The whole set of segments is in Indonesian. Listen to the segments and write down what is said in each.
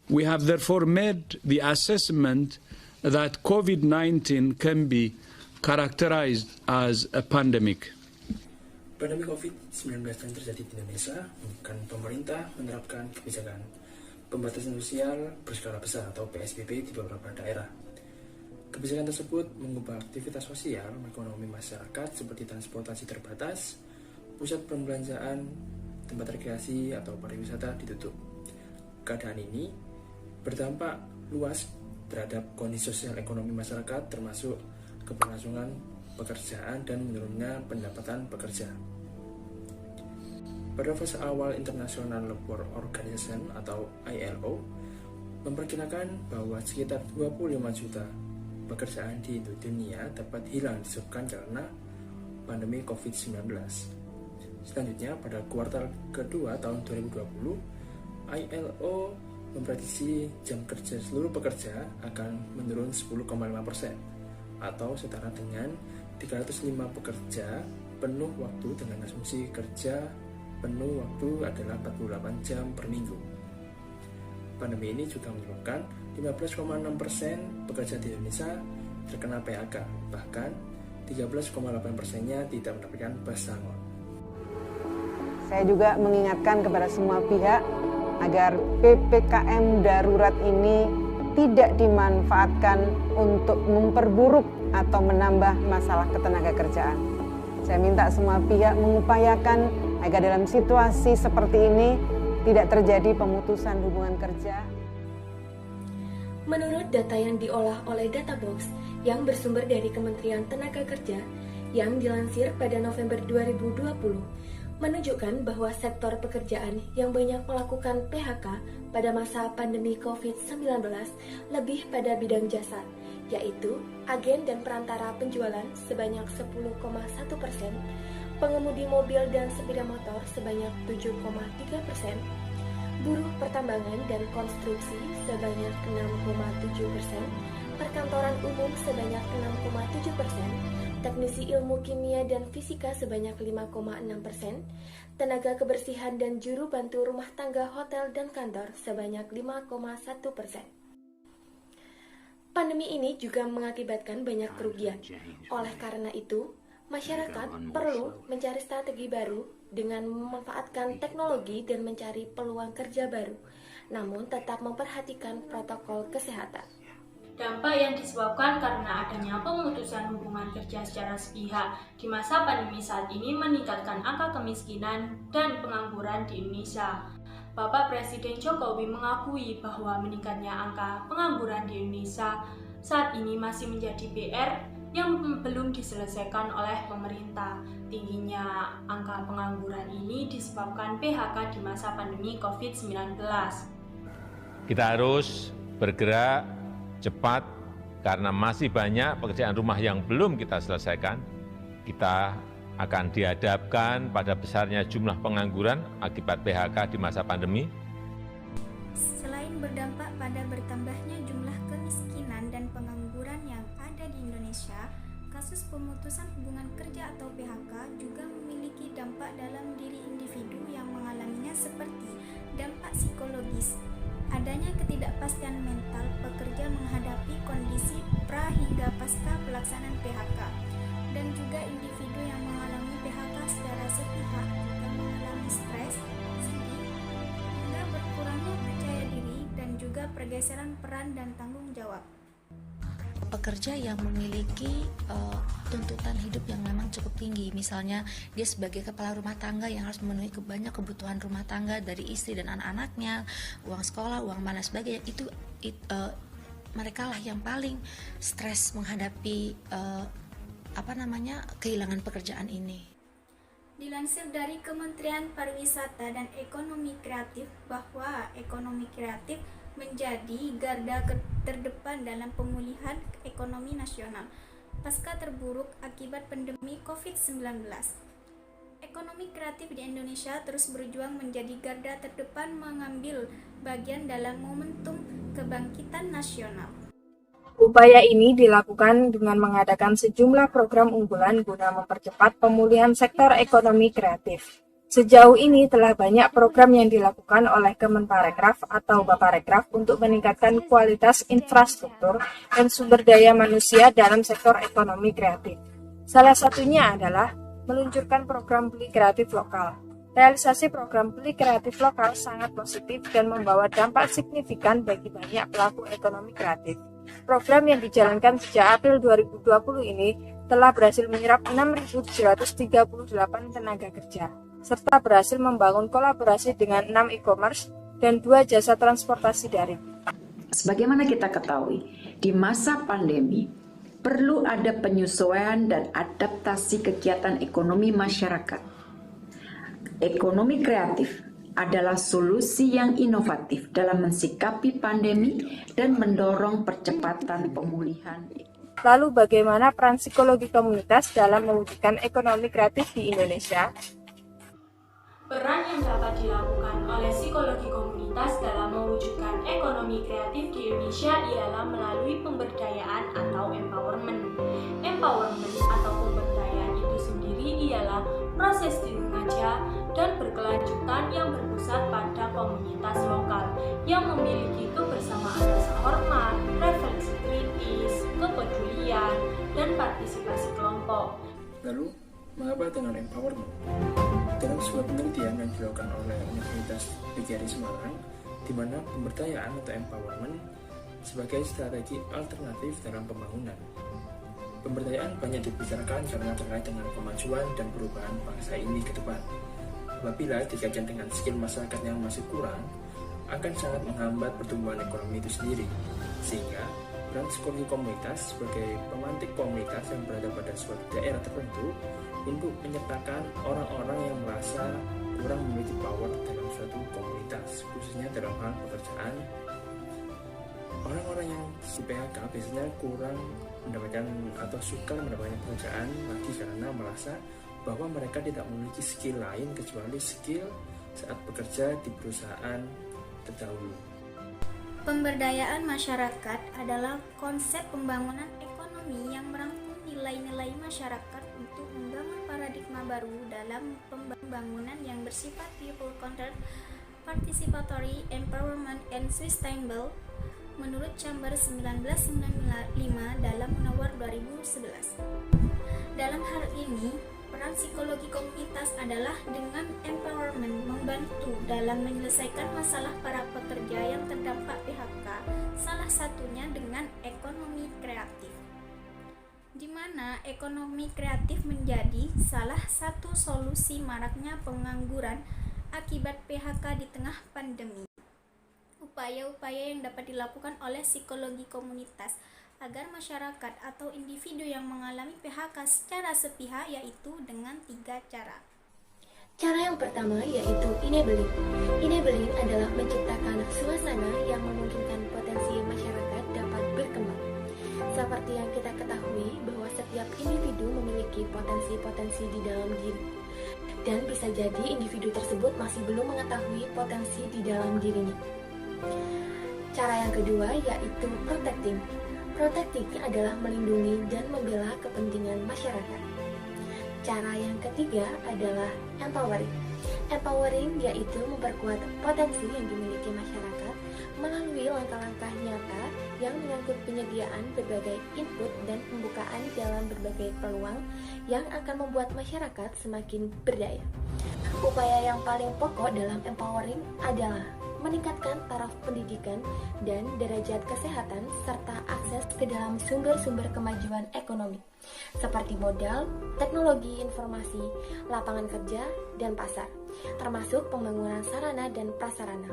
We have therefore made the assessment that COVID-19 can be characterized as a pandemic. Pandemi COVID-19 yang terjadi di Indonesia menyebabkan pemerintah menerapkan kebijakan pembatasan sosial berskala besar atau PSBB di beberapa daerah. Kebijakan tersebut mengubah aktivitas sosial ekonomi masyarakat seperti transportasi terbatas, pusat perbelanjaan, tempat rekreasi atau pariwisata ditutup. Keadaan ini berdampak luas terhadap kondisi sosial ekonomi masyarakat termasuk keberlangsungan pekerjaan dan menurunnya pendapatan pekerja. Pada fase awal International Labour Organization atau ILO memperkirakan bahwa sekitar 25 juta pekerjaan di dunia dapat hilang disebabkan karena pandemi COVID-19. Selanjutnya, pada kuartal kedua tahun 2020, ILO memprediksi jam kerja seluruh pekerja akan menurun 10,5% atau setara dengan 305 pekerja penuh waktu dengan asumsi kerja penuh waktu adalah 48 jam per minggu. Pandemi ini juga menyebabkan 15,6% pekerja di Indonesia terkena PHK, bahkan 13,8%-nya tidak mendapatkan pesangon. Saya juga mengingatkan kepada semua pihak agar PPKM darurat ini tidak dimanfaatkan untuk memperburuk atau menambah masalah ketenagakerjaan. Saya minta semua pihak mengupayakan agar dalam situasi seperti ini tidak terjadi pemutusan hubungan kerja. Menurut data yang diolah oleh Databox yang bersumber dari Kementerian Tenaga Kerja yang dilansir pada November 2020, menunjukkan bahwa sektor pekerjaan yang banyak melakukan PHK pada masa pandemi COVID-19 lebih pada bidang jasa, yaitu agen dan perantara penjualan sebanyak 10,1%, pengemudi mobil dan sepeda motor sebanyak 7,3%, buruh pertambangan dan konstruksi sebanyak 6,7%, perkantoran umum sebanyak 6,7%, teknisi ilmu kimia dan fisika sebanyak 5,6%, tenaga kebersihan dan juru bantu rumah tangga hotel dan kantor sebanyak 5,1%. Pandemi ini juga mengakibatkan banyak kerugian. Oleh karena itu, masyarakat perlu mencari strategi baru dengan memanfaatkan teknologi dan mencari peluang kerja baru, namun tetap memperhatikan protokol kesehatan. Dampak yang disebabkan karena adanya pemutusan hubungan kerja secara sepihak di masa pandemi saat ini meningkatkan angka kemiskinan dan pengangguran di Indonesia. Bapak Presiden Jokowi mengakui bahwa meningkatnya angka pengangguran di Indonesia saat ini masih menjadi PR yang belum diselesaikan oleh pemerintah. Tingginya angka pengangguran ini disebabkan PHK di masa pandemi COVID-19. Kita harus bergerak cepat karena masih banyak pekerjaan rumah yang belum kita selesaikan. Kita akan dihadapkan pada besarnya jumlah pengangguran akibat PHK di masa pandemi. Selain berdampak pada bertambahnya jumlah kemiskinan dan pengangguran yang ada di Indonesia, kasus pemutusan hubungan kerja atau PHK juga memiliki dampak dalam diri individu yang mengalaminya seperti dampak psikologis. Adanya ketidakpastian mental pekerja menghadapi kondisi pra hingga pasca pelaksanaan PHK, dan juga individu yang mengalami PHK secara sepihak juga mengalami stres, sedih, hingga berkurangnya percaya diri dan juga pergeseran peran dan tanggung jawab. Pekerja yang memiliki tuntutan hidup yang memang cukup tinggi, misalnya dia sebagai kepala rumah tangga yang harus memenuhi banyak kebutuhan rumah tangga dari istri dan anak-anaknya, uang sekolah, uang mana sebagainya, itu mereka lah yang paling stres menghadapi kehilangan pekerjaan ini. Dilansir dari Kementerian Pariwisata dan Ekonomi Kreatif bahwa ekonomi kreatif menjadi garda terdepan dalam pemulihan ekonomi nasional pasca terburuk akibat pandemi COVID-19. Ekonomi kreatif di Indonesia terus berjuang menjadi garda terdepan mengambil bagian dalam momentum kebangkitan nasional. Upaya ini dilakukan dengan mengadakan sejumlah program unggulan guna mempercepat pemulihan sektor ekonomi kreatif. Sejauh ini telah banyak program yang dilakukan oleh Kemenparekraf atau Baparekraf untuk meningkatkan kualitas infrastruktur dan sumber daya manusia dalam sektor ekonomi kreatif. Salah satunya adalah meluncurkan program Beli Kreatif Lokal. Realisasi program Beli Kreatif Lokal sangat positif dan membawa dampak signifikan bagi banyak pelaku ekonomi kreatif. Program yang dijalankan sejak April 2020 ini telah berhasil menyerap 6.738 tenaga kerja, serta berhasil membangun kolaborasi dengan 6 e-commerce dan 2 jasa transportasi daring. Sebagaimana kita ketahui, di masa pandemi, perlu ada penyesuaian dan adaptasi kegiatan ekonomi masyarakat. Ekonomi kreatif adalah solusi yang inovatif dalam mensikapi pandemi dan mendorong percepatan pemulihan. Lalu bagaimana peran psikologi komunitas dalam mewujudkan ekonomi kreatif di Indonesia? Peran yang dapat dilakukan oleh psikologi komunitas dalam mewujudkan ekonomi kreatif di Indonesia ialah melalui pemberdayaan atau empowerment. Empowerment atau pemberdayaan itu sendiri ialah proses diremaja dan berkelanjutan yang berpusat pada komunitas lokal yang memiliki kebersamaan rasa hormat, refleksi kritis, kepedulian, dan partisipasi kelompok. Lalu, mengapa dengan empowerment? Dalam sebuah penelitian yang dilakukan oleh Universitas PGRI Semarang, di mana pemberdayaan atau empowerment sebagai strategi alternatif dalam pembangunan. Pemberdayaan banyak dibicarakan karena terkait dengan kemajuan dan perubahan bangsa ini ke depan. Apabila dikaitkan dengan skill masyarakat yang masih kurang, akan sangat menghambat pertumbuhan ekonomi itu sendiri. Sehingga, peran psikologi komunitas sebagai pemantik komunitas yang berada pada suatu daerah tertentu untuk menyertakan orang-orang yang merasa kurang memiliki power dalam suatu komunitas, khususnya dalam hal pekerjaan. Orang-orang yang di PHK biasanya kurang mendapatkan atau suka mendapatkan pekerjaan lagi karena merasa bahwa mereka tidak memiliki skill lain kecuali skill saat bekerja di perusahaan terdahulu. Pemberdayaan masyarakat adalah konsep pembangunan ekonomi yang merangkum nilai-nilai masyarakat untuk membangun paradigma baru dalam pembangunan yang bersifat people-centered, participatory, empowerment, and sustainable menurut Chambers 1995 dalam Munawar 2011. Dalam hal ini, peran psikologi komunitas adalah dengan empowerment membantu dalam menyelesaikan masalah para pekerja yang terdampak PHK, salah satunya dengan ekonomi kreatif, di mana ekonomi kreatif menjadi salah satu solusi maraknya pengangguran akibat PHK di tengah pandemi. Upaya-upaya yang dapat dilakukan oleh psikologi komunitas agar masyarakat atau individu yang mengalami PHK secara sepihak yaitu dengan 3 cara. Cara yang pertama yaitu enabling. Enabling adalah menciptakan suasana yang memungkinkan potensi masyarakat dapat berkembang. Seperti yang kita ketahui bahwa setiap individu memiliki potensi-potensi di dalam diri. Dan bisa jadi individu tersebut masih belum mengetahui potensi di dalam dirinya. Cara yang kedua yaitu protecting. Protecting adalah melindungi dan membela kepentingan masyarakat. Cara yang ketiga adalah empowering. Empowering yaitu memperkuat potensi yang dimiliki masyarakat melalui langkah-langkah nyata yang menyangkut penyediaan berbagai input dan pembukaan dalam berbagai peluang yang akan membuat masyarakat semakin berdaya. Upaya yang paling pokok dalam empowering adalah meningkatkan taraf pendidikan dan derajat kesehatan serta akses ke dalam sumber-sumber kemajuan ekonomi seperti modal, teknologi informasi, lapangan kerja, dan pasar, termasuk pembangunan sarana dan prasarana.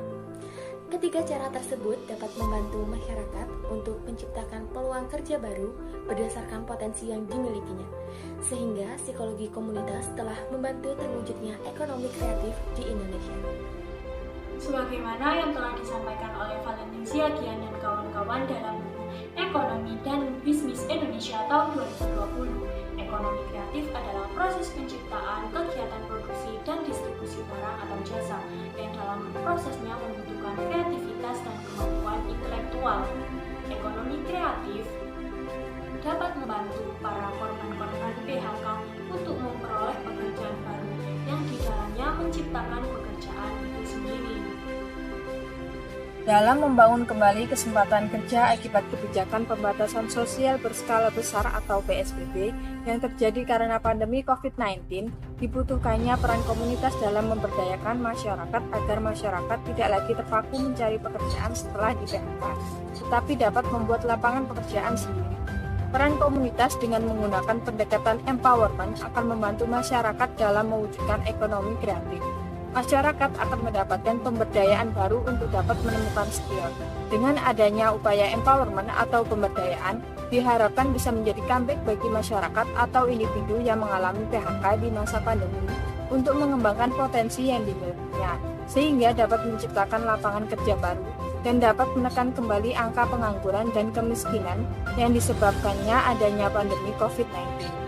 Ketiga cara tersebut dapat membantu masyarakat untuk menciptakan peluang kerja baru berdasarkan potensi yang dimilikinya, sehingga psikologi komunitas telah membantu terwujudnya ekonomi kreatif di Indonesia. Sebagaimana yang telah disampaikan oleh Valentin Siagian dan kawan-kawan dalam buku Ekonomi dan Bisnis Indonesia tahun 2020, ekonomi kreatif adalah proses penciptaan kegiatan produksi dan distribusi barang atau jasa yang dalam prosesnya membutuhkan kreativitas dan kemampuan intelektual. Ekonomi kreatif dapat membantu para korban-korban PHK untuk memperoleh pekerjaan baru yang di dalamnya menciptakan pekerjaan itu sendiri. Dalam membangun kembali kesempatan kerja akibat kebijakan pembatasan sosial berskala besar atau PSBB yang terjadi karena pandemi COVID-19, dibutuhkannya peran komunitas dalam memberdayakan masyarakat agar masyarakat tidak lagi terpaku mencari pekerjaan setelah di PHK, tetapi dapat membuat lapangan pekerjaan sendiri. Peran komunitas dengan menggunakan pendekatan empowerment akan membantu masyarakat dalam mewujudkan ekonomi kreatif. Masyarakat akan mendapatkan pemberdayaan baru untuk dapat menemukan skill. Dengan adanya upaya empowerment atau pemberdayaan, diharapkan bisa menjadi comeback bagi masyarakat atau individu yang mengalami PHK di masa pandemi untuk mengembangkan potensi yang dimilikinya, sehingga dapat menciptakan lapangan kerja baru dan dapat menekan kembali angka pengangguran dan kemiskinan yang disebabkannya adanya pandemi COVID-19.